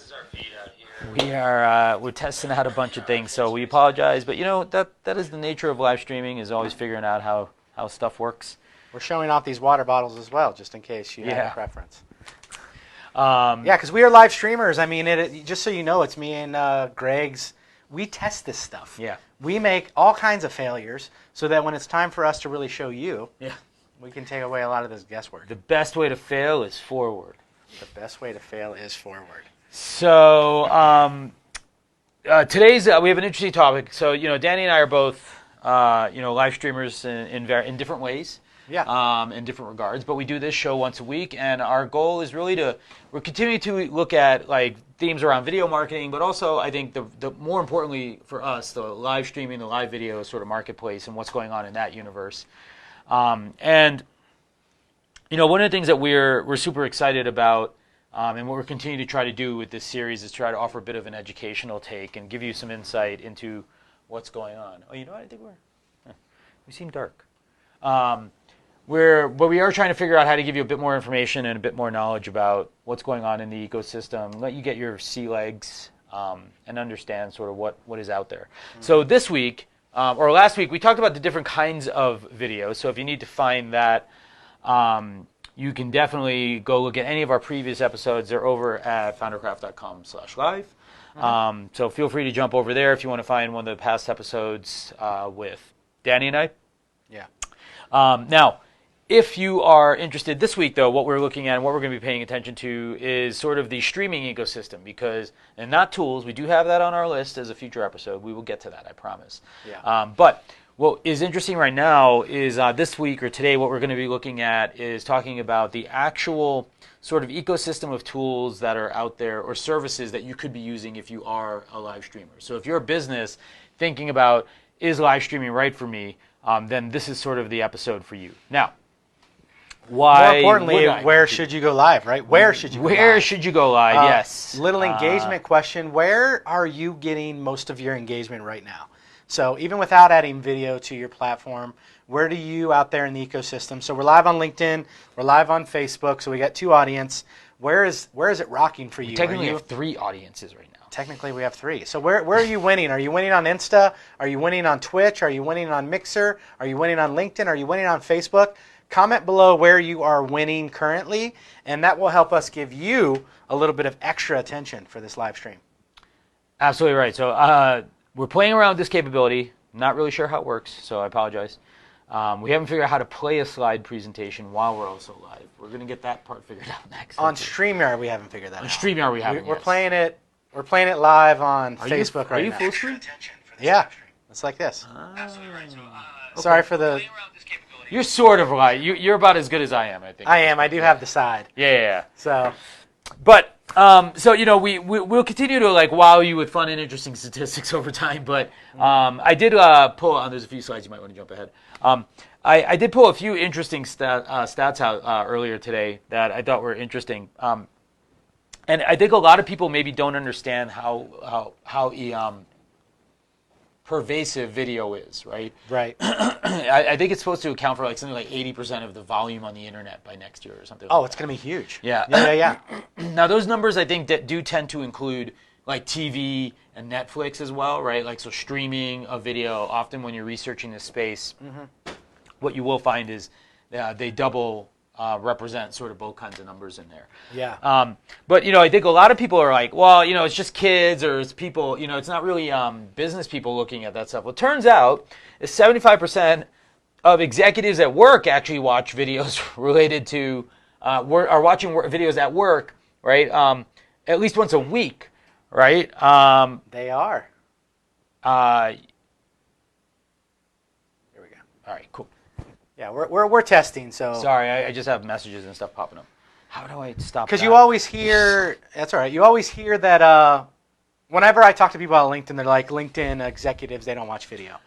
is our feed out here. We're testing out a bunch of things, so we apologize. But that is the nature of live streaming, is always figuring out how stuff works. We're showing off these water bottles as well, just in case you have a preference. Yeah, because we are live streamers. I mean, just so you know, it's me and Greg's. We test this stuff. Yeah. We make all kinds of failures so that when it's time for us to really show you, we can take away a lot of this guesswork. The best way to fail is forward. The best way to fail is forward. So today's we have an interesting topic. So Danny and I are both live streamers in different ways. Yeah. In different regards, but we do this show once a week, and our goal is really we're continuing to look at like themes around video marketing, but also I think the more importantly for us, the live streaming, the live video sort of marketplace, and what's going on in that universe. And one of the things that we're super excited about, and what we're continuing to try to do with this series is try to offer a bit of an educational take and give you some insight into what's going on. Oh, I think we seem dark. But we are trying to figure out how to give you a bit more information and a bit more knowledge about what's going on in the ecosystem, let you get your sea legs, and understand sort of what is out there. Mm-hmm. So this week, or last week, we talked about the different kinds of videos. So if you need to find that, you can definitely go look at any of our previous episodes. They're over at foundercraft.com/live. Mm-hmm. So feel free to jump over there if you want to find one of the past episodes with Danny and I. Yeah. Now, if you are interested this week, though, what we're looking at and what we're going to be paying attention to is sort of the streaming ecosystem, and not tools. We do have that on our list as a future episode. We will get to that, I promise. Yeah. But what is interesting right now is this week or today, what we're going to be looking at is talking about the actual sort of ecosystem of tools that are out there or services that you could be using if you are a live streamer. So if you're a business thinking about, is live streaming right for me, then this is sort of the episode for you. Now, more importantly, where should you go live, right? Where should you go live? Where should you go live, yes. Little engagement question. Where are you getting most of your engagement right now? So even without adding video to your platform, where do you out there in the ecosystem? So we're live on LinkedIn. We're live on Facebook. So we got 2 audience. Where is it rocking for you? Technically, we have 3 audiences right now. Technically, we have 3. So where are you winning? Are you winning on Insta? Are you winning on Twitch? Are you winning on Mixer? Are you winning on LinkedIn? Are you winning on Facebook? Comment below where you are winning currently, and that will help us give you a little bit of extra attention for this live stream. Absolutely right. So we're playing around with this capability. Not really sure how it works, so I apologize. We haven't figured out how to play a slide presentation while we're also live. We're going to get that part figured out next. On StreamYard, we haven't figured that out. On StreamYard, we haven't. We're playing it. We're playing it live on Facebook right now. Are you full screen? Yeah, it's like this. Absolutely right. So, sorry for the. You're sort of right. You're about as good as I am, I think. I am. I do have the side. Yeah. So, but we'll continue to wow you with fun and interesting statistics over time. But I did pull on. There's a few slides you might want to jump ahead. I did pull a few interesting stats out earlier today that I thought were interesting. And I think a lot of people maybe don't understand how pervasive video is, right? Right. I think it's supposed to account for something like 80% of the volume on the internet by next year or something. Oh, it's going to be huge. Yeah. Yeah. Now those numbers I think that do tend to include like TV and Netflix as well, right? Like so streaming of video. Often when you're researching this space, what you will find is they double represent sort of both kinds of numbers in there. Yeah. But I think a lot of people are like, well, it's just kids or it's people, it's not really business people looking at that stuff. Well, it turns out is 75% of executives at work actually watch videos related to are watching videos at work, right? At least once a week, right? They are. Here we go. All right, cool. Yeah, we're testing. So sorry, I just have messages and stuff popping up. How do I stop? Because you always hear that's all right. You always hear that whenever I talk to people about LinkedIn, they're like LinkedIn executives. They don't watch video.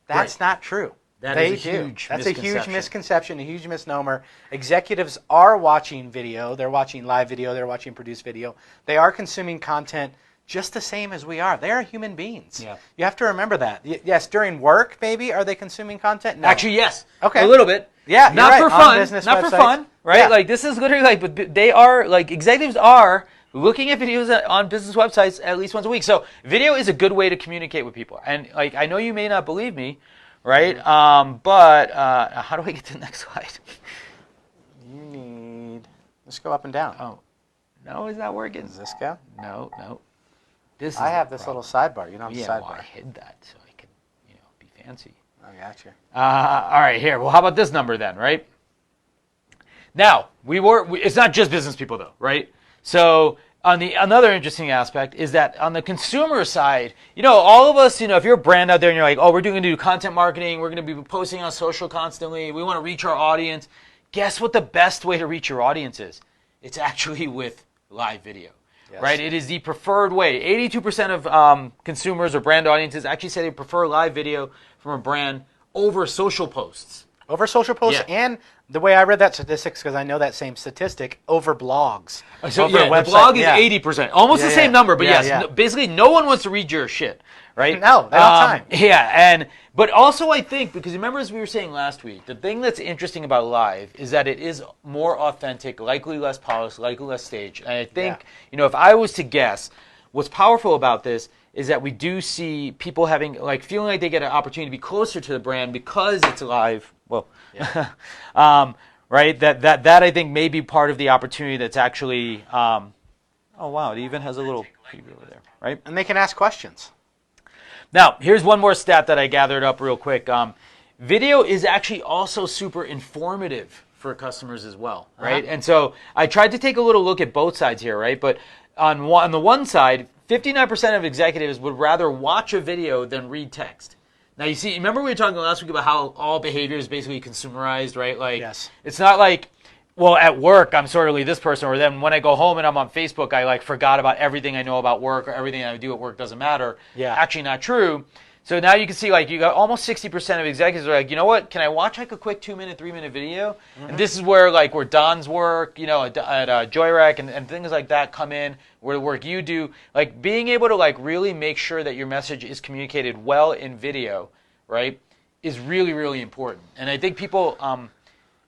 That's not true. They do. That's a huge misconception, a huge misnomer. Executives are watching video. They're watching live video. They're watching produced video. They are consuming content just the same as we are. They are human beings. Yeah. You have to remember that. Yes, during work, maybe, are they consuming content? No. Actually, yes. Okay. A little bit. Yeah, not right. for fun. Not websites. For fun, right? Yeah. Like this is literally but they are executives are looking at videos on business websites at least once a week. So video is a good way to communicate with people. And like, I know you may not believe me, right? But how do I get to the next slide? You need, let's go up and down. Oh, no, is that working? Does this go? No. This is I have this little sidebar. You don't have the sidebar. Well, I hid that so I could, be fancy. I gotcha. All right, here. Well, how about this number then, right? Now, it's not just business people though, right? So another interesting aspect is that on the consumer side, all of us, if you're a brand out there and you're like, oh, we're going to do content marketing, we're going to be posting on social constantly, we want to reach our audience. Guess what the best way to reach your audience is? It's actually with live video. Yes. Right? It is the preferred way. 82% of consumers or brand audiences actually say they prefer live video from a brand over social posts. Over social posts, and the way I read that statistics, because I know that same statistic, over blogs. So the blog is 80%. Almost the same number, but basically no one wants to read your shit, right? No, they don't have time. Yeah, but also I think, because remember as we were saying last week, the thing that's interesting about live is that it is more authentic, likely less polished, likely less staged. And I think, if I was to guess, what's powerful about this is that we do see people having, feeling like they get an opportunity to be closer to the brand because it's live. Well, right? That I think may be part of the opportunity that's actually, oh wow, it even has a little preview over there, right? And they can ask questions. Now, here's one more stat that I gathered up real quick. Video is actually also super informative for customers as well, right? And so I tried to take a little look at both sides here, right? But on the one side, 59% of executives would rather watch a video than read text. Now, remember we were talking last week about how all behavior is basically consumerized, right? Yes. It's not like, well, at work, I'm sort of this person, or then when I go home and I'm on Facebook, I forgot about everything I know about work, or everything I do at work doesn't matter. Yeah. Actually not true. So now you can see, you got almost 60% of executives are like, you know what, can I watch a quick 2-minute, 3-minute video? And this is where where Don's work, at Joyrec and things like that come in, where the work you do, being able to really make sure that your message is communicated well in video, right, is really, really important. And I think people, and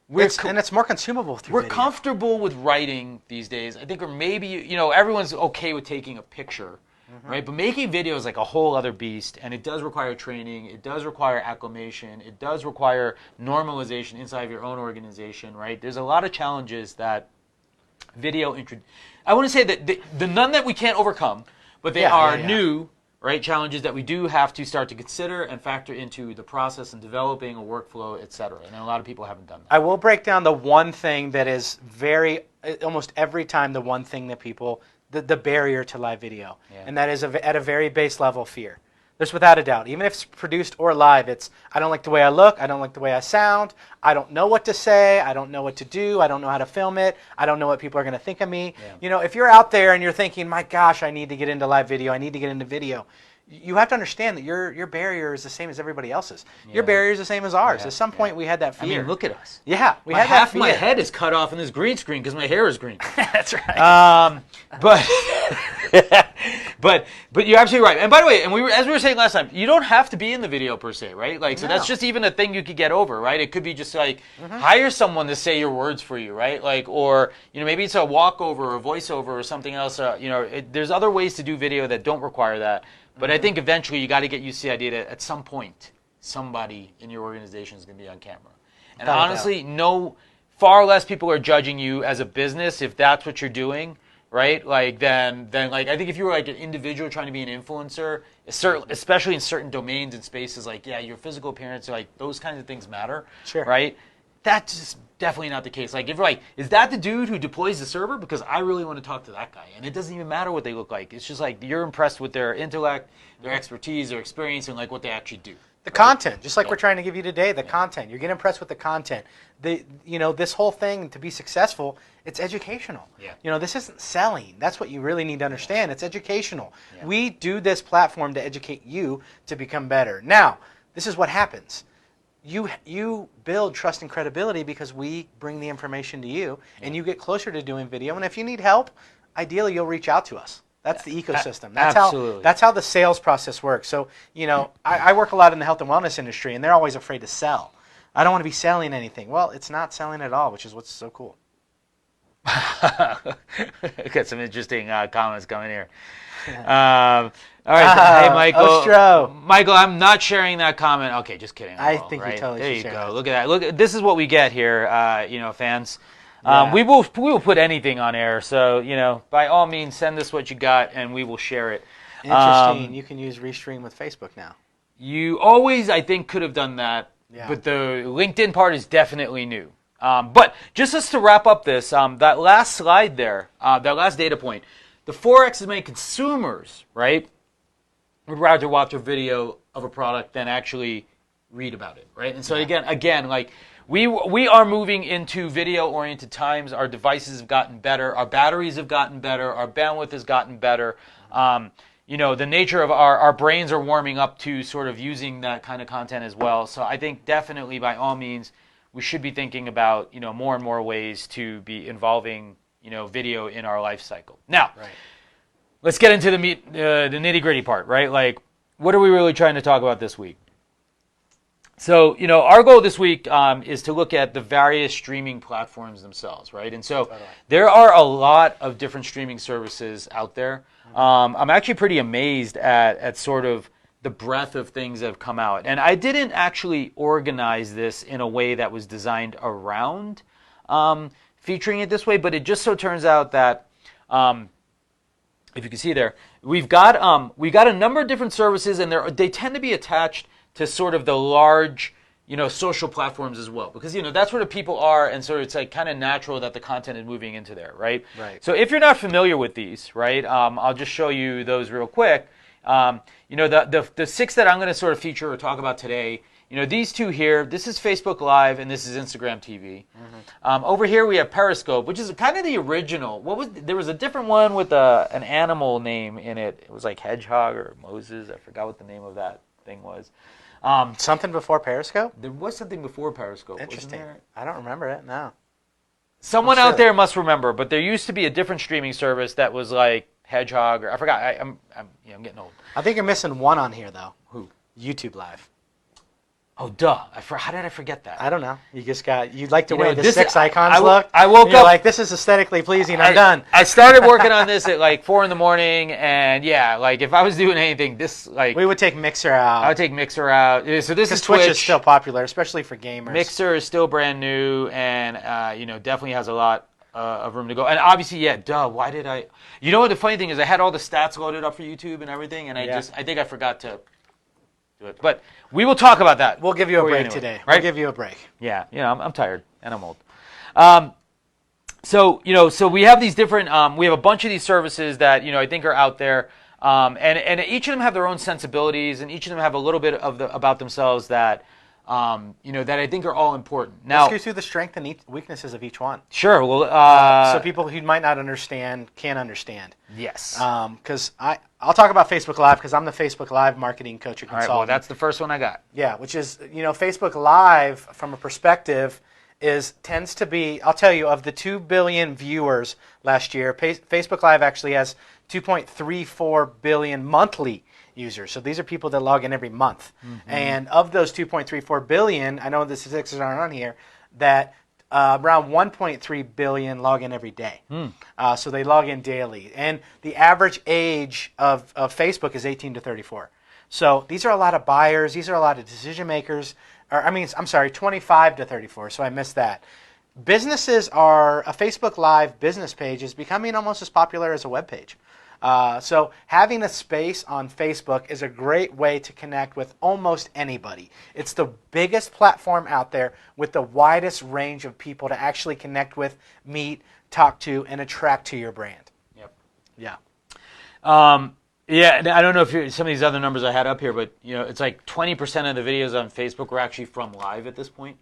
it's more consumable through We're video. comfortable with writing these days. I think, or maybe, everyone's okay with taking a picture. Right, but making video is a whole other beast, and it does require training. It does require acclimation. It does require normalization inside of your own organization. Right, there's a lot of challenges that video. I want to say that the none that we can't overcome, but they are new. Right, challenges that we do have to start to consider and factor into the process and developing a workflow, etc. And a lot of people haven't done that. I will break down the one thing that is almost every time the one thing that people. The barrier to live video, and that is at a very base level fear. There's without a doubt, even if it's produced or live, I don't like the way I look, I don't like the way I sound, I don't know what to say, I don't know what to do, I don't know how to film it, I don't know what people are going to think of me. Yeah. If you're out there and you're thinking, my gosh, I need to get into live video, I need to get into video, you have to understand that your barrier is the same as everybody else's. Yeah. Your barrier is the same as ours. At some point, we had that fear. I mean, look at us. Yeah, we had half my head is cut off in this green screen because my hair is green. That's right. But you're absolutely right. And by the way, as we were saying last time, you don't have to be in the video per se, right? So that's just even a thing you could get over, right? It could be just hire someone to say your words for you, right? Or maybe it's a walkover or a voiceover or something else. There's other ways to do video that don't require that. But I think eventually you got to get used to the idea that at some point somebody in your organization is going to be on camera. And honestly, far less people are judging you as a business if that's what you're doing, right? Then I think if you were an individual trying to be an influencer, especially in certain domains and spaces, your physical appearance, those kinds of things matter, sure, right? That's just definitely not the case. If you're is that the dude who deploys the server? Because I really want to talk to that guy. And it doesn't even matter what they look like. It's just you're impressed with their intellect, their expertise, their experience, and what they actually do. The content, just like we're trying to give you today, the content. You're getting impressed with the content. This whole thing, to be successful, it's educational. Yeah. This isn't selling. That's what you really need to understand. It's educational. Yeah. We do this platform to educate you to become better. Now, this is what happens. You build trust and credibility because we bring the information to you, and you get closer to doing video. And if you need help, ideally you'll reach out to us. That's the ecosystem. That's how the sales process works. So I work a lot in the health and wellness industry, and they're always afraid to sell. I don't want to be selling anything. Well, it's not selling at all, which is what's so cool. Got some interesting comments coming here. All right, hey Michael. Ostro. Michael, I'm not sharing that comment. Okay, just kidding. I think you totally there should you share go. it. Look at that. Look, this is what we get here, fans. Yeah. We will put anything on air. So by all means, send us what you got, and we will share it. Interesting. You can use Restream with Facebook now. You always, I think, could have done that, but the LinkedIn part is definitely new. But just as to wrap up this, that last slide there, that last data point, the 4x as many consumers, right, would rather watch a video of a product than actually read about it, right? And so again, like we are moving into video-oriented times. Our devices have gotten better. Our batteries have gotten better. Our bandwidth has gotten better. The nature of our brains are warming up to sort of using that kind of content as well. So I think definitely, by all means, we should be thinking about more and more ways to be involving video in our life cycle. Now, let's get into the nitty-gritty part, right? Like, what are we really trying to talk about this week? So, our goal this week is to look at the various streaming platforms themselves, right? And so there are a lot of different streaming services out there. I'm actually pretty amazed at sort of the breadth of things that have come out. And I didn't actually organize this in a way that was designed around featuring it this way, but it just so turns out that, if you can see there, we got a number of different services, and they tend to be attached to sort of the large, social platforms as well, because that's where the people are, and so it's like kind of natural that the content is moving into there, right? Right. So if you're not familiar with these, right, I'll just show you those real quick. The 6 that I'm going to sort of feature or talk about today. These two here. This is Facebook Live, and this is Instagram TV. Over here we have Periscope, which is kind of the original. There was a different one with an animal name in it. It was like Hedgehog or Moses. I forgot what the name of that thing was. Something before Periscope? There was something before Periscope. Interesting. Wasn't there? I don't remember it. No. Someone out there must remember, but there used to be a different streaming service that was like Hedgehog, or I forgot. I'm getting old. I think you're missing one on here though. Who? YouTube Live. Oh, duh. How did I forget that? I don't know. You like the way the 6 I icons look. I woke you're up like, this is aesthetically pleasing. I'm done. I started working on this at like 4 a.m, and like if I was doing anything, this like we would take Mixer out. I would take Mixer out. So this is Twitch is still popular, especially for gamers. Mixer is still brand new, and definitely has a lot of room to go. And obviously, why did I? You know what the funny thing is? I had all the stats loaded up for YouTube and everything, and I think I forgot to do it. But we will talk about that. We'll give you a break today. Right? We'll give you a break. Yeah, I'm tired and I'm old. So we have these different. We have a bunch of these services that I think are out there, and each of them have their own sensibilities, and each of them have a little bit about themselves that. That I think are all important. Now, let's go through the strengths and weaknesses of each one. Sure. Well, so people who might not understand can understand. Yes. Because I'll talk about Facebook Live because I'm the Facebook Live marketing coach or consultant. All right. Well, that's the first one I got. Yeah, which is Facebook Live from a perspective tends to be. I'll tell you, of the 2 billion viewers last year, Facebook Live actually has 2.34 billion monthly users. So these are people that log in every month. And of those 2.34 billion, I know the statistics aren't on here, that around 1.3 billion log in every day. So they log in daily. And the average age of Facebook is 18 to 34. So these are a lot of buyers. These are a lot of decision makers. I'm sorry, 25 to 34. So I missed that. Businesses a Facebook Live business page is becoming almost as popular as a web page. So having a space on Facebook is a great way to connect with almost anybody. It's the biggest platform out there with the widest range of people to actually connect with, meet, talk to, and attract to your brand. Yep. Yeah. I don't know if some of these other numbers I had up here, but it's like 20% of the videos on Facebook were actually from live at this point.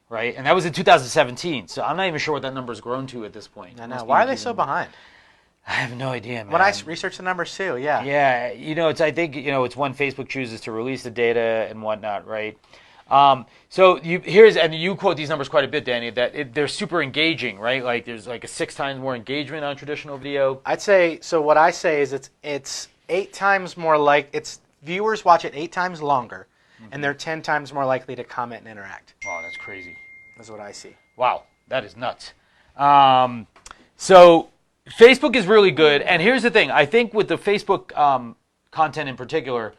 Right? And that was in 2017, so I'm not even sure what that number's grown to at this point. I know. Why are they so behind? I have no idea, man. When I research the numbers too, yeah. Yeah, I think it's when Facebook chooses to release the data and whatnot, right? So you quote these numbers quite a bit, Danny, that they're super engaging, right? Like there's like a 6 times more engagement on traditional video. I'd say, so what I say is it's 8 times more viewers watch it 8 times longer, and they're 10 times more likely to comment and interact. Oh, that's crazy. That's what I see. Wow, that is nuts. So Facebook is really good. And here's the thing. I think with the Facebook content in particular,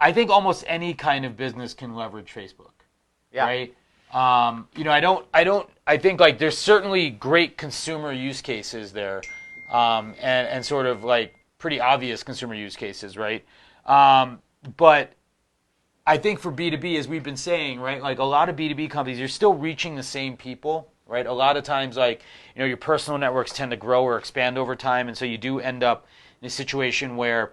I think almost any kind of business can leverage Facebook. Yeah. Right? I think like there's certainly great consumer use cases there, and sort of like pretty obvious consumer use cases, right? But I think for B2B, as we've been saying, right, like a lot of B2B companies, you're still reaching the same people, right? A lot of times, like, your personal networks tend to grow or expand over time, and so you do end up in a situation where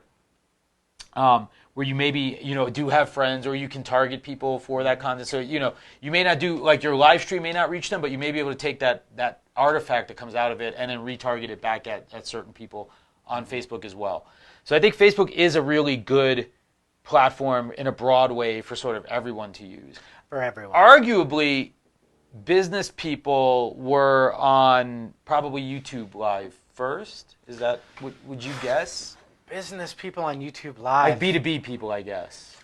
you maybe, do have friends, or you can target people for that content. So, you may not do, like, your live stream may not reach them, but you may be able to take that artifact that comes out of it and then retarget it back at certain people on Facebook as well. So I think Facebook is a really good platform in a broad way for sort of everyone to use. For everyone. Arguably, business people were on probably YouTube Live first. Is that, would you guess? Business people on YouTube Live. Like B2B people, I guess.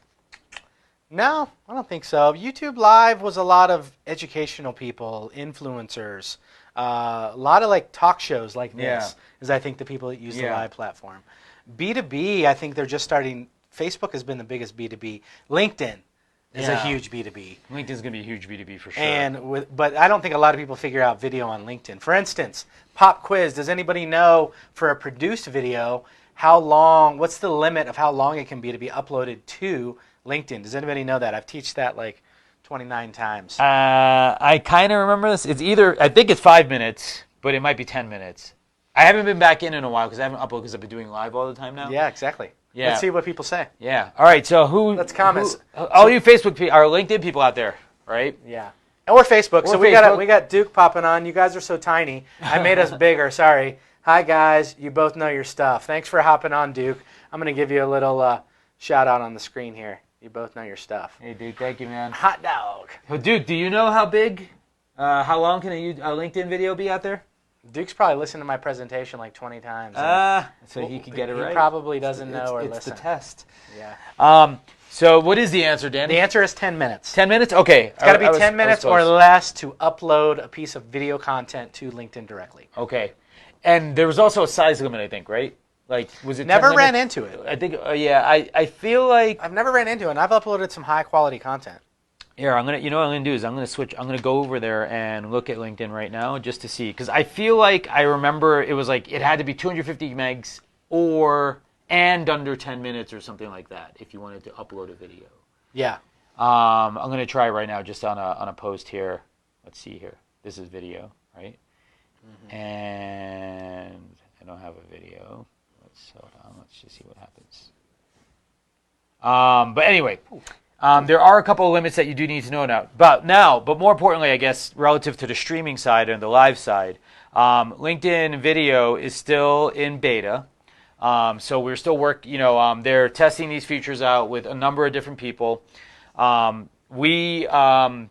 No, I don't think so. YouTube Live was a lot of educational people, influencers, a lot of like talk shows like this is I think the people that use the live platform. B2B, I think they're just starting. Facebook has been the biggest B2B. LinkedIn is a huge B2B. LinkedIn's going to be a huge B2B for sure. But I don't think a lot of people figure out video on LinkedIn. For instance, pop quiz. Does anybody know for a produced video what's the limit of how long it can be to be uploaded to LinkedIn? Does anybody know that? I've taught that like 29 times. I kind of remember this. It's I think it's 5 minutes, but it might be 10 minutes. I haven't been back in a while because I haven't uploaded because I've been doing live all the time now. Yeah, exactly. Yeah. Let's see what people say. Yeah. All right. So Let's comment. All you Facebook people, our LinkedIn people out there, right? Yeah. Or Facebook. So we got Duke popping on. You guys are so tiny. I made us bigger. Sorry. Hi guys. You both know your stuff. Thanks for hopping on, Duke. I'm gonna give you a little shout out on the screen here. You both know your stuff. Hey Duke, thank you, man. Hot dog. So Duke, do you know how big, how long can a LinkedIn video be out there? Duke's probably listened to my presentation like 20 times. So he could get it right. He probably doesn't know or listen. It's the test. Yeah. So what is the answer, Danny? The answer is 10 minutes. 10 minutes? Okay. It's got to be 10 minutes or less to upload a piece of video content to LinkedIn directly. Okay. And there was also a size limit, I think, right? Like, was it Never ran into it. I think, I feel like... I've never ran into it, and I've uploaded some high-quality content. Here, what I'm going to do is I'm going to go over there and look at LinkedIn right now just to see. Because I feel like I remember it was like it had to be 250 megs and under 10 minutes or something like that if you wanted to upload a video. Yeah. I'm going to try right now just on a post here. Let's see here. This is video, right? Mm-hmm. And I don't have a video. Hold on. Let's just see what happens. But anyway... there are a couple of limits that you do need to know about now, but more importantly, I guess, relative to the streaming side and the live side, LinkedIn Video is still in beta. So we're still they're testing these features out with a number of different people. I am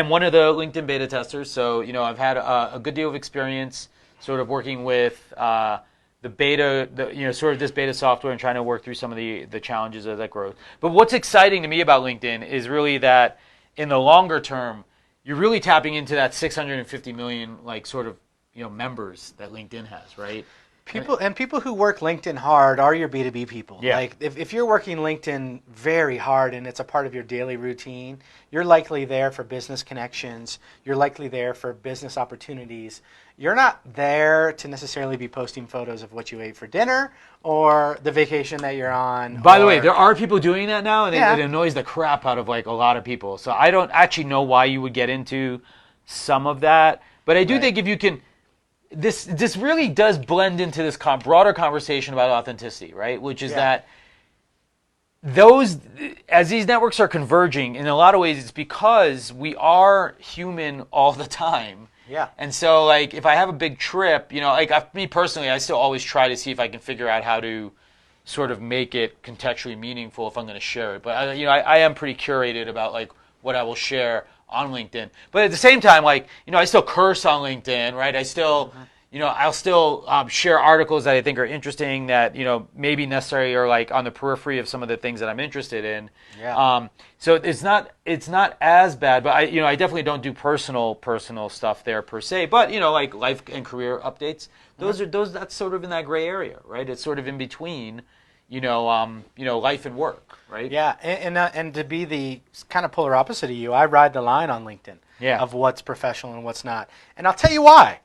one of the LinkedIn beta testers, so, I've had a good deal of experience sort of working with the beta, sort of this beta software and trying to work through some of the challenges of that growth. But what's exciting to me about LinkedIn is really that in the longer term, you're really tapping into that 650 million, like, sort of, members that LinkedIn has, right? People who work LinkedIn hard are your B2B people. Yeah. Like if you're working LinkedIn very hard and it's a part of your daily routine, you're likely there for business connections. You're likely there for business opportunities. You're not there to necessarily be posting photos of what you ate for dinner or the vacation that you're on. By the way, there are people doing that now, and it annoys the crap out of like a lot of people. So I don't actually know why you would get into some of that, but I do think if you can. This really does blend into this broader conversation about authenticity, right? Which is that as these networks are converging, in a lot of ways, it's because we are human all the time. Yeah. And so, like, if I have a big trip, me personally, I still always try to see if I can figure out how to sort of make it contextually meaningful if I'm going to share it. But I am pretty curated about like what I will share on LinkedIn. But at the same time, like, I still curse on LinkedIn, right? I still, I'll still share articles that I think are interesting that, maybe necessarily are like on the periphery of some of the things that I'm interested in. Yeah. So it's not as bad, but I definitely don't do personal stuff there per se. But, like life and career updates, that's sort of in that gray area, right? It's sort of in between, life and work, right? Yeah, and to be the kind of polar opposite of you, I ride the line on LinkedIn of what's professional and what's not. And I'll tell you why.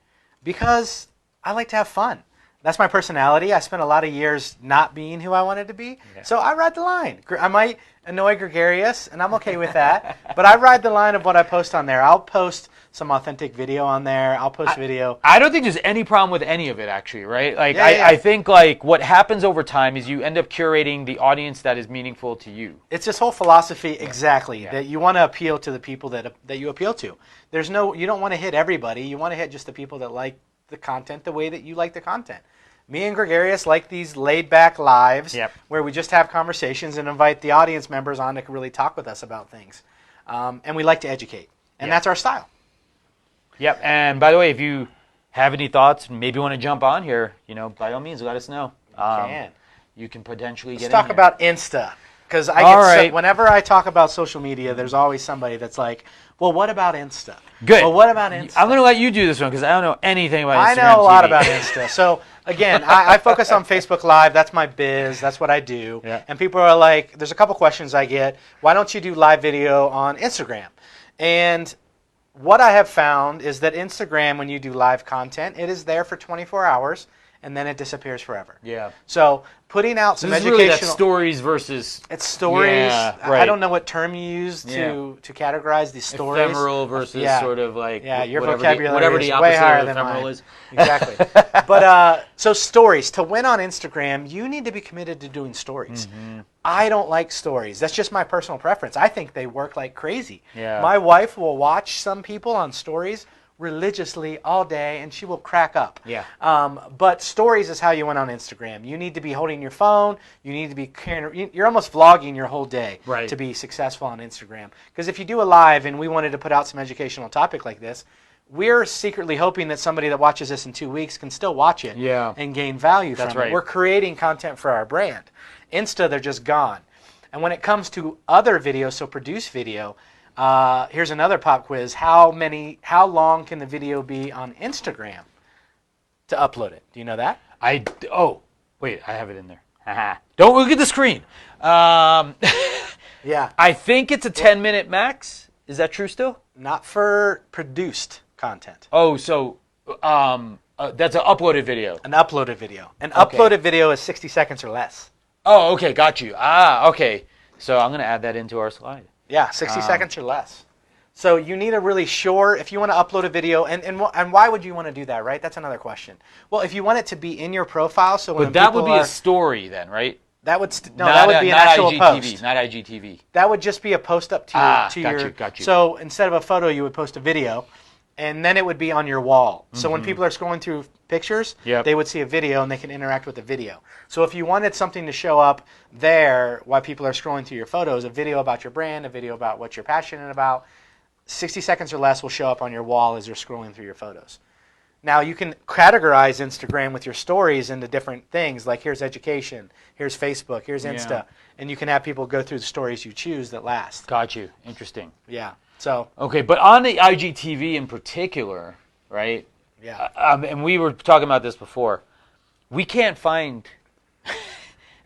Because I like to have fun. That's my personality. I spent a lot of years not being who I wanted to be. Yeah. So I ride the line. I might annoy gregarious, and I'm okay with that. But I ride the line of what I post on there. I'll post some authentic video on there. I'll post video. I don't think there's any problem with any of it, actually, right? Like, I think, like, what happens over time is you end up curating the audience that is meaningful to you. It's this whole philosophy, exactly, that you want to appeal to the people that you appeal to. You don't want to hit everybody. You want to hit just the people that like the content the way that you like the content. Me and Gregarious like these laid-back lives where we just have conversations and invite the audience members on to really talk with us about things. And we like to educate. And that's our style. Yep. And by the way, if you have any thoughts, maybe want to jump on here, by all means, let us know. You can potentially get in. Let's talk about Insta. Because whenever I talk about social media, there's always somebody that's like, well, what about Insta? Good. Well, what about Insta? I'm going to let you do this one because I don't know anything about Instagram I know a lot TV. about Insta. So, again, I focus on Facebook Live. That's my biz. That's what I do. Yeah. And people are like, there's a couple questions I get. Why don't you do live video on Instagram? And what I have found is that Instagram, when you do live content, it is there for 24 hours. And then it disappears forever. Yeah. So putting out some educational... Really that stories versus... It's stories. Yeah, right. I don't know what term you use to categorize these stories. Ephemeral versus sort of like... Yeah, your whatever vocabulary the is opposite way higher of than ephemeral mine. is. Exactly. But so stories. To win on Instagram, you need to be committed to doing stories. Mm-hmm. I don't like stories. That's just my personal preference. I think they work like crazy. Yeah. My wife will watch some people on stories religiously all day, and she will crack up. Yeah. But stories is how you went on Instagram. You need to be holding your phone. You need to be you're almost vlogging your whole day to be successful on Instagram. Because if you do a live, and we wanted to put out some educational topic like this, we're secretly hoping that somebody that watches this in 2 weeks can still watch it and gain value from it. We're creating content for our brand. Insta, they're just gone. And when it comes to other videos, so produced video, here's another pop quiz. How long can the video be on Instagram to upload it? Do you know that? Wait, I have it in there. Don't look at the screen. Yeah. I think it's a 10-minute max. Is that true still? Not for produced content. Oh, so that's an uploaded video. An uploaded video. An uploaded video is 60 seconds or less. Oh, okay, got you. Okay. So I'm going to add that into our slide. Yeah, 60 seconds or less. So you need a really short, if you want to upload a video, and why would you want to do that, right? That's another question. Well, if you want it to be in your profile, so when that would be a story then, right? That would that would be an actual post. Not IGTV. That would just be a post up to your. Got you. So instead of a photo, you would post a video, and then it would be on your wall. So when people are scrolling through pictures, they would see a video and they can interact with the video. So if you wanted something to show up there while people are scrolling through your photos, a video about your brand, a video about what you're passionate about, 60 seconds or less will show up on your wall as you're scrolling through your photos. Now you can categorize Instagram with your stories into different things, like here's education, here's Facebook, here's Insta, and you can have people go through the stories you choose that last. Got you. Interesting. Yeah. So. Okay, but on the IGTV in particular, right? Yeah. And we were talking about this before. We can't find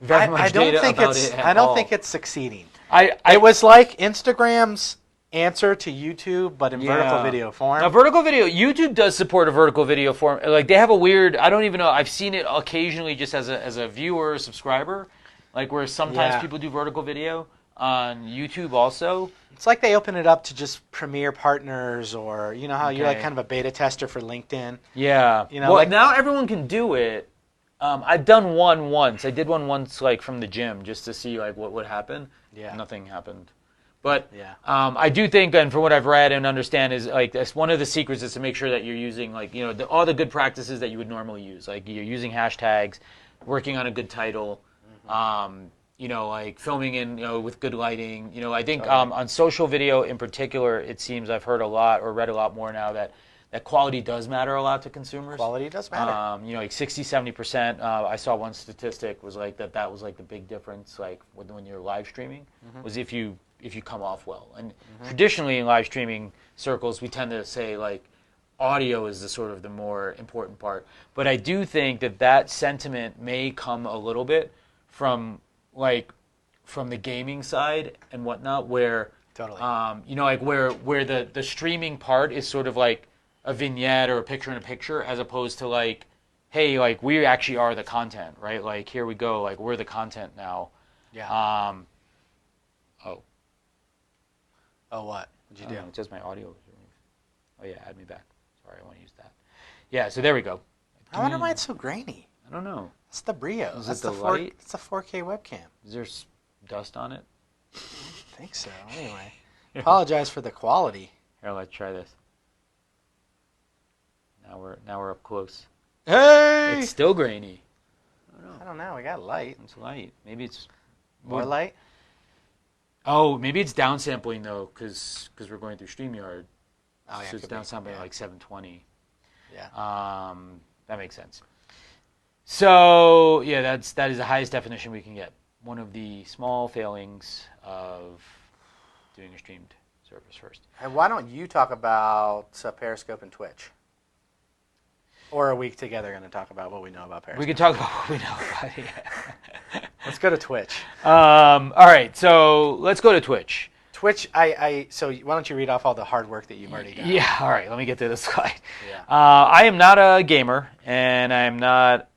very much data about it at all. I don't think it's succeeding. It was like Instagram's answer to YouTube, but in vertical video form. Now, vertical video, YouTube does support a vertical video form. Like, they have a weird, I don't even know, I've seen it occasionally just as a viewer or subscriber, like where sometimes people do vertical video on YouTube also. It's like they open it up to just Premier partners, or you know how you're like kind of a beta tester for LinkedIn. Yeah. You know, well, like, now everyone can do it. I've done one once. I did one once, like from the gym, just to see like what would happen. Yeah. Nothing happened. But I do think, and from what I've read and understand, is like that's one of the secrets is to make sure that you're using like all the good practices that you would normally use. Like you're using hashtags, working on a good title, like filming in with good lighting. I think on social video in particular, it seems I've heard a lot or read a lot more now that that quality does matter a lot to consumers. Quality does matter. You know, like 60, 70%. I saw one statistic was like that was like the big difference, like when you're live streaming, was if you come off well. And traditionally in live streaming circles, we tend to say like audio is the sort of the more important part. But I do think that sentiment may come a little bit from the gaming side and whatnot, where Totally. you know, like where the streaming part is sort of like a vignette or a picture in a picture, as opposed to like, hey, like we actually are the content, right? Like here we go, like we're the content now. Yeah. Oh, what? What'd you do? It says my audio was removed. Oh yeah, add me back. Sorry, I want to use that. Yeah, so there we go. I wonder why it's so grainy. I don't know. It's the Brio. Is That's it the light? It's a 4K webcam. Is there dust on it? I think so. Anyway, apologize for the quality. Here, let's try this. Now we're up close. Hey! It's still grainy. I don't know. We got light. It's light. Maybe it's More light? Oh, maybe it's downsampling though, because we're going through StreamYard. Oh, yeah, so it's downsampling like 720. Yeah. That makes sense. So yeah, that is the highest definition we can get. One of the small failings of doing a streamed service first. Hey, why don't you talk about Periscope and Twitch? Or are we together going to talk about what we know about Periscope? We can talk about what we know about it. Let's go to Twitch. All right, so let's go to Twitch. Twitch, so why don't you read off all the hard work that you've already done? Yeah, all right, let me get to this slide. Yeah. I am not a gamer, and I am not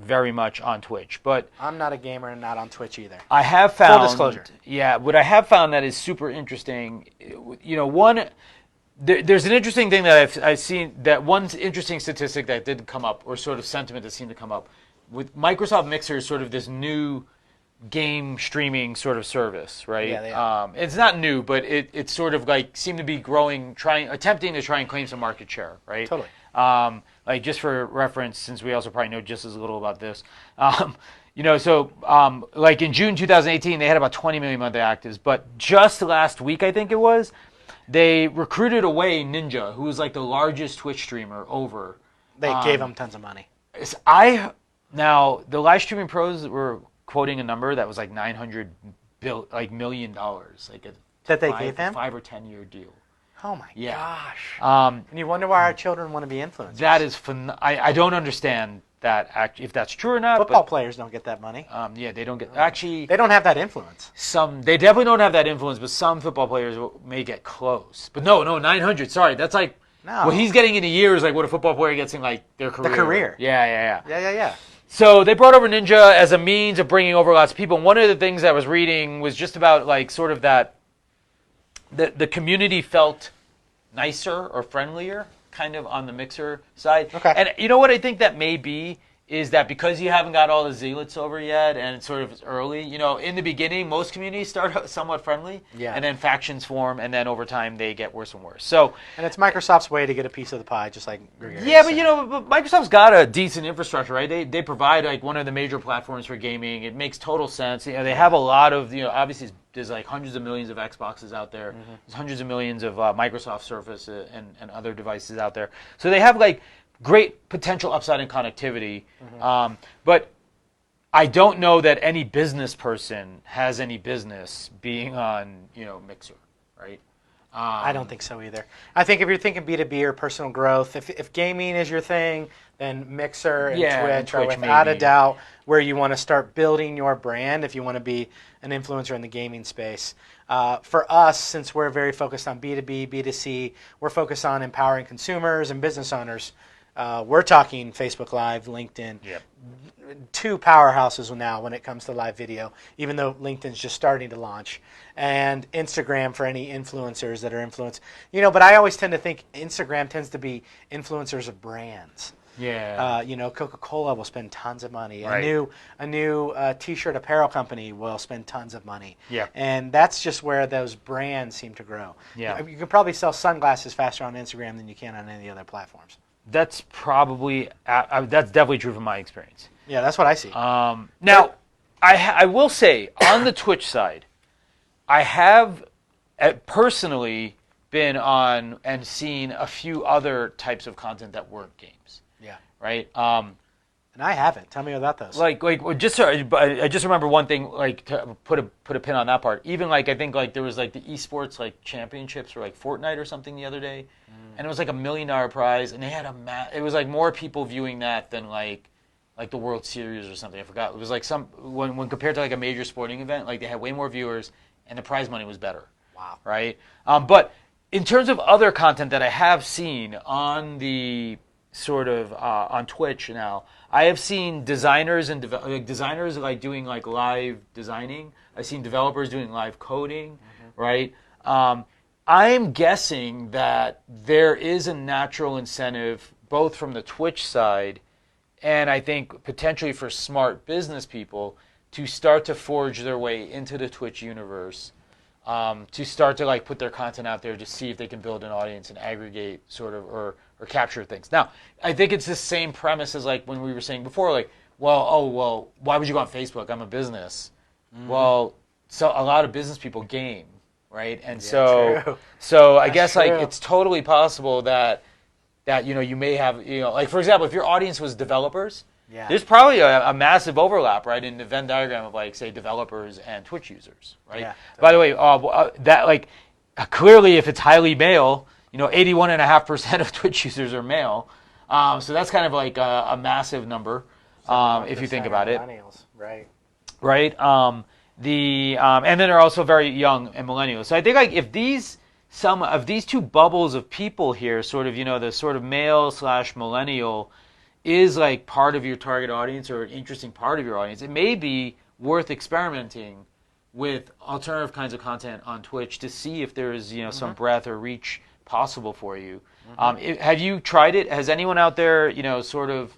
very much on Twitch, but I'm not a gamer and not on Twitch either. I have found... Full disclosure. Yeah, what I have found that is super interesting, you know, there's an interesting thing that I've seen, that one interesting statistic that did come up, or sort of sentiment that seemed to come up, with Microsoft Mixer is sort of this new game streaming sort of service, right? Yeah, they are. It's not new, but it's sort of like seemed to be growing, attempting to try and claim some market share, right? Totally. Like just for reference, since we also probably know just as little about this, you know, so like in June 2018, they had about 20 million monthly actives, but just last week, I think it was, they recruited away Ninja, who was like the largest Twitch streamer over. They gave him tons of money. Now the live streaming pros were quoting a number that was like $900 million, like That they gave him? 5 or 10 year deal. Oh my gosh. And you wonder why our children want to be influencers. that is I don't understand that if that's true or not. Football players don't get that money. Yeah, they don't get actually. They don't have that influence. They definitely don't have that influence, but some football players may get close. But no, 900. Sorry, that's like what he's getting in a year is like what a football player gets in like their career. The career. Yeah. So they brought over Ninja as a means of bringing over lots of people. And one of the things I was reading was just about like sort of that the community felt nicer or friendlier kind of on the Mixer side. Okay. And you know what I think that may be is that because you haven't got all the zealots over yet and it's sort of early, you know, in the beginning, most communities start out somewhat friendly. Yeah. And then factions form, and then over time they get worse and worse. So. And it's Microsoft's way to get a piece of the pie, just like Gregory Yeah, but said. you know, Microsoft's got a decent infrastructure, right? They provide like one of the major platforms for gaming. It makes total sense. You know, they have a lot of, you know, obviously there's like hundreds of millions of Xboxes out there. Mm-hmm. There's hundreds of millions of Microsoft Surface and other devices out there. So they have like great potential upside in connectivity. Mm-hmm. But I don't know that any business person has any business being on, you know, Mixer, right? I don't think so either. I think if you're thinking B2B or personal growth, if gaming is your thing, then Mixer and Twitch are without a doubt where you want to start building your brand if you want to be an influencer in the gaming space. For us, since we're very focused on B2B, B2C, we're focused on empowering consumers and business owners. We're talking Facebook Live, LinkedIn. Yep. Two powerhouses now when it comes to live video, even though LinkedIn's just starting to launch, and Instagram for any influencers that are influenced. You know, but I always tend to think Instagram tends to be influencers of brands. Yeah. You know, Coca-Cola will spend tons of money. Right. A new T-shirt apparel company will spend tons of money. Yeah. And that's just where those brands seem to grow. Yeah. You can probably sell sunglasses faster on Instagram than you can on any other platforms. That's probably that's definitely true from my experience. Yeah, that's what I see. Now, I will say on the Twitch side, I have personally been on and seen a few other types of content that weren't games. Yeah. Right. And I haven't. Tell me about those. I just remember one thing. Like to put a pin on that part. Even like I think like there was like the esports like championships for like Fortnite or something the other day, and it was like $1 million prize, and they had it was like more people viewing that than like the World Series or something. I forgot. It was like when compared to like a major sporting event, like they had way more viewers, and the prize money was better. Wow. Right. But in terms of other content that I have seen on the sort of on Twitch now, I have seen designers and designers like doing like live designing. I've seen developers doing live coding, right? I'm guessing that there is a natural incentive both from the Twitch side and I think potentially for smart business people to start to forge their way into the Twitch universe, to start to like put their content out there to see if they can build an audience and aggregate sort of or capture things. Now, I think it's the same premise as like when we were saying before, like, well, why would you go on Facebook? I'm a business. Well, so a lot of business people game, right? And so I guess like it's totally possible that you may have like for example, if your audience was developers, there's probably a massive overlap, right, in the Venn diagram of like say developers and Twitch users, right? Yeah, by the way, that like clearly if it's highly male, 81.5% of Twitch users are male, so that's kind of like a massive number if you think about it. Millennials, right? Right. And then they're also very young and millennials. So I think like some of these two bubbles of people here, sort of the sort of male / millennial, is like part of your target audience or an interesting part of your audience, it may be worth experimenting with alternative kinds of content on Twitch to see if there is some breadth or reach possible for you. Have you tried it? Has anyone out there sort of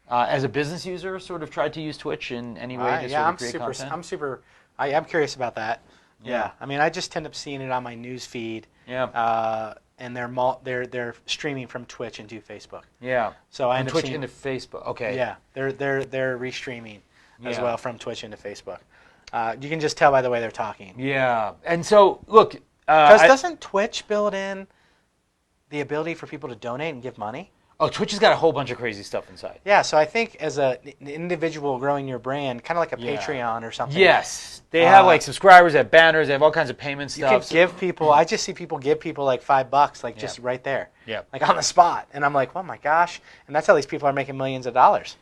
as a business user sort of tried to use Twitch in any way to sort of create content? I'm curious about that. Yeah. I mean, I just tend up seeing it on my news feed. Yeah. And they're streaming from Twitch into Facebook. Yeah. So I end Twitch up seeing, into Facebook. Okay. Yeah. They're restreaming as well from Twitch into Facebook. You can just tell by the way they're talking. Yeah. And so look, because doesn't Twitch build in the ability for people to donate and give money? Oh, Twitch has got a whole bunch of crazy stuff inside. Yeah, so I think as an individual growing your brand, kind of like a Patreon or something. Yes. They have like subscribers, they have banners, they have all kinds of payment stuff. You can give people, I just see people give people like $5, like just right there. Yeah. Like on the spot. And I'm like, oh my gosh. And that's how these people are making millions of dollars.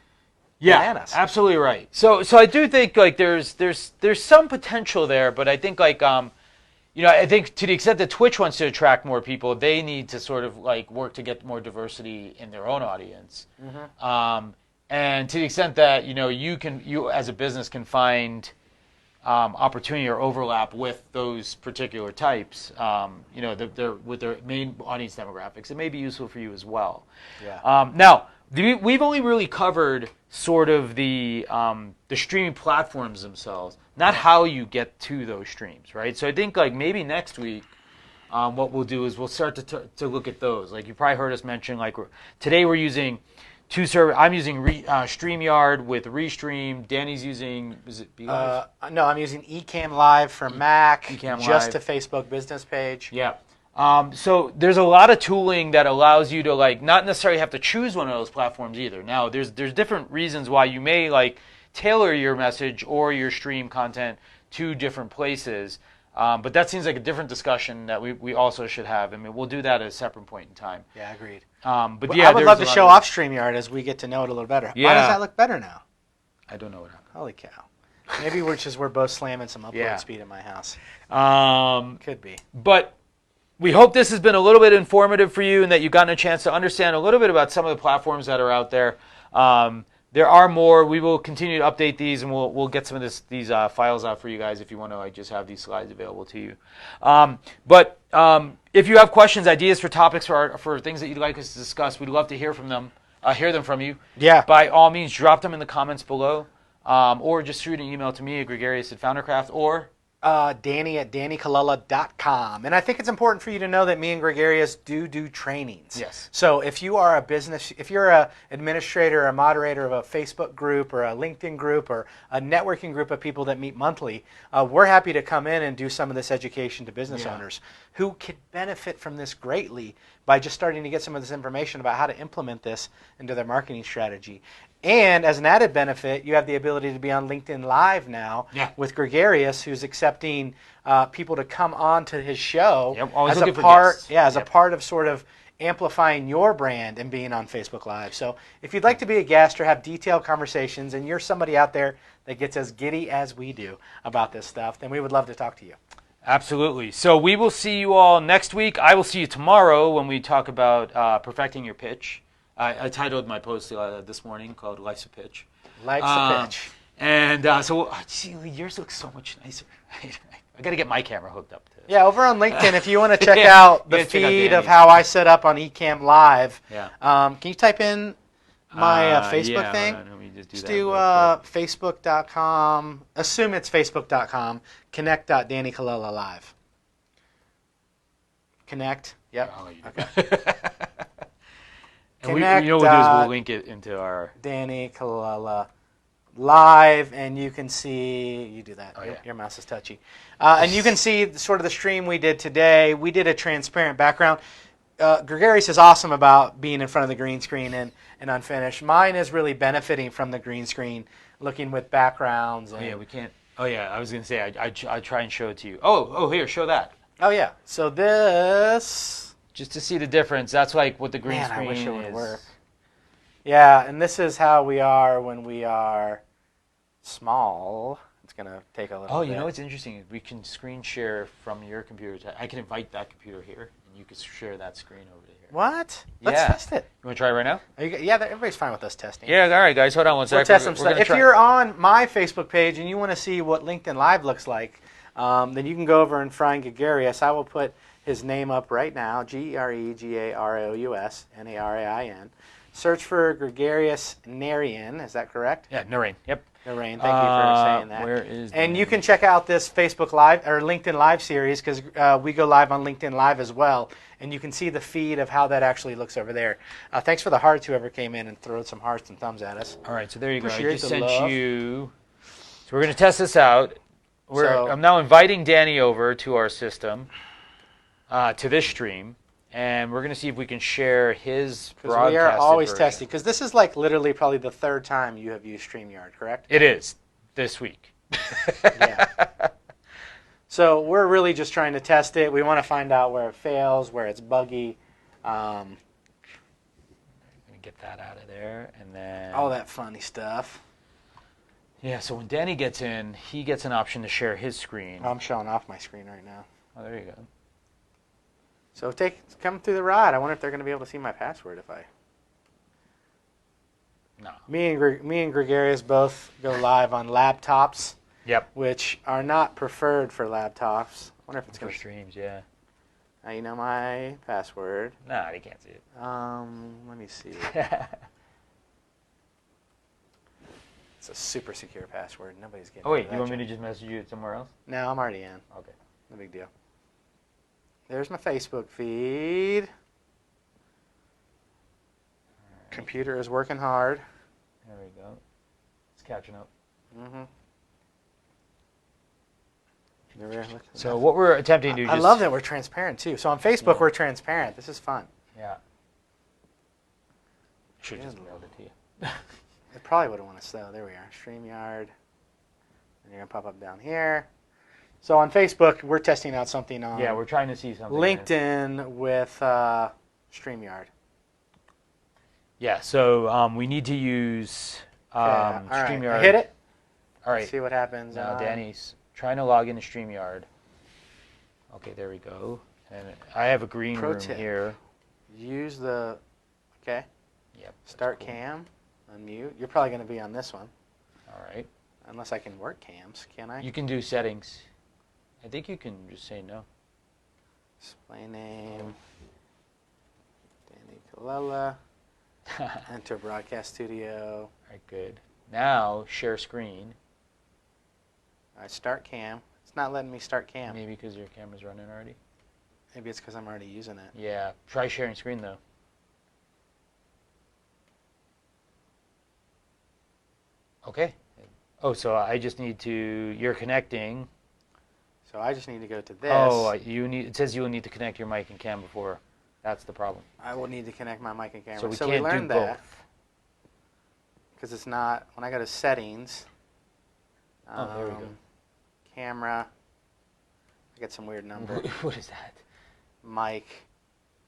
Yeah, Bananas. Absolutely right. So I do think like there's some potential there, but I think like I think to the extent that Twitch wants to attract more people, they need to sort of like work to get more diversity in their own audience. And to the extent that you as a business can find opportunity or overlap with those particular types, with their main audience demographics, it may be useful for you as well. Yeah. Now, we've only really covered sort of the streaming platforms themselves, not how you get to those streams, right? So I think like maybe next week, what we'll do is we'll start to look at those. Like you probably heard us mention, like today we're using two servers. I'm using StreamYard with Restream. Danny's using, is it BeLive? No, I'm using Ecamm Live for Mac, Ecamm just Live. to Facebook business page. Yeah. So there's a lot of tooling that allows you to like not necessarily have to choose one of those platforms either. Now there's different reasons why you may like tailor your message or your stream content to different places, but that seems like a different discussion that we also should have. I mean, we'll do that at a separate point in time. Yeah, agreed. But yeah, I would love to show off StreamYard as we get to know it a little better. Yeah. Why does that look better now? I don't know what happened. Holy cow. Maybe we're both slamming some upload speed in my house. Could be. But we hope this has been a little bit informative for you and that you've gotten a chance to understand a little bit about some of the platforms that are out there. There are more. We will continue to update these, and we'll get some of these files out for you guys if you want to like just have these slides available to you. But if you have questions, ideas for topics for things that you'd like us to discuss, we'd love to hear from them. Hear them from you. Yeah. By all means, drop them in the comments below, or just shoot an email to me at Gregarious@FounderCraft, or Danny at DannyColella.com. And I think it's important for you to know that me and Gregarious do trainings. Yes. So if you are a business, if you're an administrator or a moderator of a Facebook group or a LinkedIn group or a networking group of people that meet monthly, we're happy to come in and do some of this education to business owners who could benefit from this greatly by just starting to get some of this information about how to implement this into their marketing strategy. And as an added benefit, you have the ability to be on LinkedIn Live now with Gregarious, who's accepting people to come on to his show always as looking a for part, guests. as a part of sort of amplifying your brand and being on Facebook Live. So if you'd like to be a guest or have detailed conversations, and you're somebody out there that gets as giddy as we do about this stuff, then we would love to talk to you. Absolutely. So we will see you all next week. I will see you tomorrow when we talk about perfecting your pitch. I titled my post this morning called Life's a Pitch. Life's a Pitch. And so, see, yours looks so much nicer. I got to get my camera hooked up to it. Yeah, over on LinkedIn, if you want to check out the feed of how I set up on Ecamm Live, can you type in my Facebook thing? Hold on, let me just do facebook.com, assume it's facebook.com, connect.DannyColella Live. Connect, yep. Okay. And Connect. What we'll do is we'll link it into our Danny Colella Live, and you can see, you do that, your mouse is touchy. And you can see sort of the stream we did today. We did a transparent background. Gregarious is awesome about being in front of the green screen and unfinished. Mine is really benefiting from the green screen, looking with backgrounds. And, we can't. Oh, yeah, I was going to say, I try and show it to you. Oh, here, show that. Oh, yeah. So this... Just to see the difference, that's like what the green screen I wish it would is. work. Yeah, and this is how we are when we are small. It's going to take a little bit. Oh, you know what's interesting? We can screen share from your computer. I can invite that computer here, and you can share that screen over to here. What? Let's test it. You want to try it right now? Everybody's fine with us testing. Yeah, all right, guys. Hold on one second. We'll test some stuff. If you're on my Facebook page and you want to see what LinkedIn Live looks like, then you can go over and find Gregarious. I will put his name up right now, Gregarous, Narain. Search for Gregarious Narain. Is that correct? Yeah, Narain. Yep. Narain, thank you for saying that. Where is and you can check out this Facebook Live or LinkedIn Live series because we go live on LinkedIn Live as well, and you can see the feed of how that actually looks over there. Thanks for the hearts, whoever came in and threw some hearts and thumbs at us. All right, so there you go. I Appreciate just the sent love. you. So we're going to test this out. I'm now inviting Danny over to our system, to this stream, and we're going to see if we can share his broadcast. We are always version. testing, because this is like literally probably the third time you have used StreamYard, correct? It is, this week. Yeah. So we're really just trying to test it. We want to find out where it fails, where it's buggy. Let me get that out of there, and then... all that funny stuff. Yeah, so when Danny gets in, he gets an option to share his screen. I'm showing off my screen right now. Oh, there you go. So come through the ride. I wonder if they're going to be able to see my password if I... No. Me and Gregarious both go live on laptops. Yep. Which are not preferred for laptops. I wonder if it's going for streams, yeah. Now you know my password. Nah, they can't see it. Let me see. It's a super secure password. Nobody's getting. Oh wait, you want me to just message you somewhere else? No, I'm already in. Okay. No big deal. There's my Facebook feed. Right. Computer is working hard. There we go. It's catching up. Mm-hmm. So what we're attempting to do... I love that we're transparent, too. So on Facebook, we're transparent. This is fun. Yeah. Should have just mailed it to you. It probably would have won us, though. There we are. StreamYard. And you're going to pop up down here. So on Facebook, we're testing out something on... Yeah, we're trying to see something. LinkedIn with StreamYard. Yeah, so we need to use StreamYard. Right. Hit it. All right. See what happens. Now Danny's trying to log into StreamYard. Okay, there we go. And I have a green room here. Use the... Okay. Yep. Start cam. Unmute. You're probably going to be on this one. All right. Unless I can work cams, can I? You can do settings. I think you can just say no. Display name. Danny Colella. Enter broadcast studio. All right, good. Now, share screen. All right, start cam. It's not letting me start cam. Maybe because your camera's running already. Maybe it's because I'm already using it. Yeah. Try sharing screen though. Okay. Oh, so I just need to. You're connecting. So I just need to go to this. Oh, you need. It says you will need to connect your mic and cam before. That's the problem. I will need to connect my mic and camera. So we we can't learned do that both. because it's not. When I go to settings. Oh, there we go. Camera. I get some weird numbers. What is that? Mic.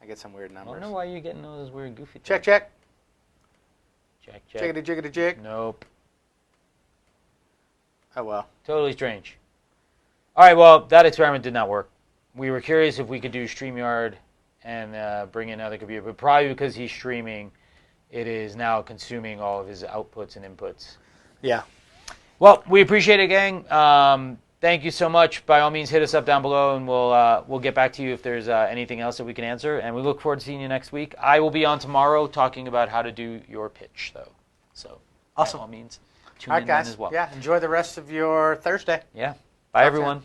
I get some weird numbers. I don't know why you're getting all those weird goofy things. Check, check. Check, check. Jiggity, jiggity, jig. Nope. Oh, well. Totally strange. All right, well, that experiment did not work. We were curious if we could do StreamYard and bring in another computer, but probably because he's streaming, it is now consuming all of his outputs and inputs. Yeah. Well, we appreciate it, gang. Thank you so much. By all means, hit us up down below, and we'll get back to you if there's anything else that we can answer. And we look forward to seeing you next week. I will be on tomorrow talking about how to do your pitch, though. So, awesome. By all means, tune all right, in guys. then as well. Yeah, enjoy the rest of your Thursday. Yeah. Bye, everyone.